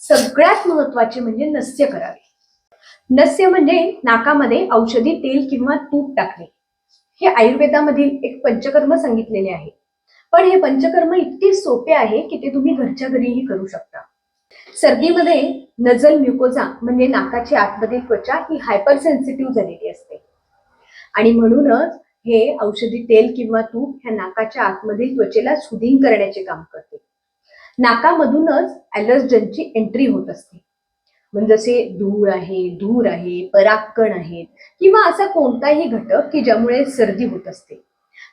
सगळ्यात महत्त्वाचे म्हणजे नस्य करावे. नस्य म्हणजे नाकामध्ये औषधी तेल किंवा तूप टाकणे. हे आयुर्वेदामधील एक पंचकर्म सांगितलेले आहे. पण हे पंचकर्म इतके सोपे आहे की ते तुम्ही घरच्या घरीही करू शकता. सर्दीमध्ये नजल म्युकोजा म्हणजे नाकाची आतमधील त्वचा ही हायपर सेन्सिटिव्ह झालेली असते आणि म्हणूनच हे औषधी तेल किंवा तूप ह्या नाकाच्या आतमधील त्वचेला सुदिंग करण्याचे काम करते. नाकामधूनच ॲलर्जनची एंट्री होत असते. म्हणजे जसे धूळ आहे, धूर आहे, परागकण आहेत किंवा असा कोणताही घटक की ज्यामुळे सर्दी होत असते.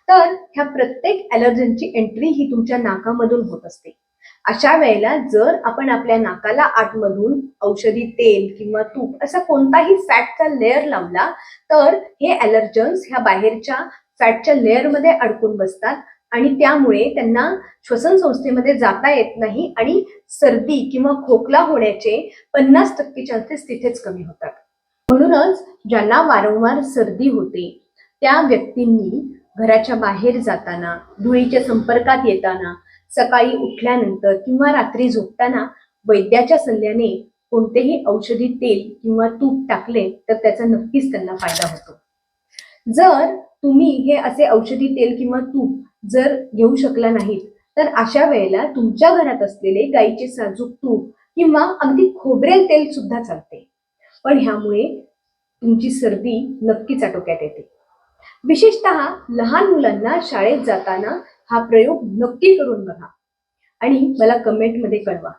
तर ह्या प्रत्येक ॲलर्जनची एंट्री ही तुमच्या नाकामधून होत असते. अशा वेळेला जर आपण आपल्या नाकाला आतमधून औषधी तेल किंवा तूप असा कोणताही फॅटचा लेअर लावला तर हे ॲलर्जन्स ह्या बाहेरच्या फॅटच्या लेअरमध्ये अडकून बसतात आणि त्यामुळे त्यांना श्वसन संस्थेमध्ये जाता येत नाही आणि सर्दी किंवा खोकला होण्याचे 50% चान्सेस तिथेच कमी होतात. म्हणूनच ज्यांना वारंवार सर्दी होते त्या व्यक्तींनी घराच्या बाहेर जाताना, धुळीच्या संपर्कात येताना, सकाळी उठल्यानंतर किंवा रात्री झोपताना वैद्याच्या सल्ल्याने कोणतेही औषधी तेल किंवा तूप टाकले तर त्याचा नक्कीच त्यांना फायदा होतो. जर तुम्ही हे असे औषधी तेल किंवा तूप जर घेऊ शकला नाहीत तर अशा वेळेला तुमच्या घरात असलेले गाईचे साजूक तूप किंवा अगदी खोबरेल तेल सुद्धा चालते. पण ह्यामुळे तुमची सर्दी नक्कीच आटोक्यात येते. विशेषतः लहान मुलांना शाळेत जाताना हा प्रयोग नक्की करून बघा आणि मला कमेंटमध्ये कळवा.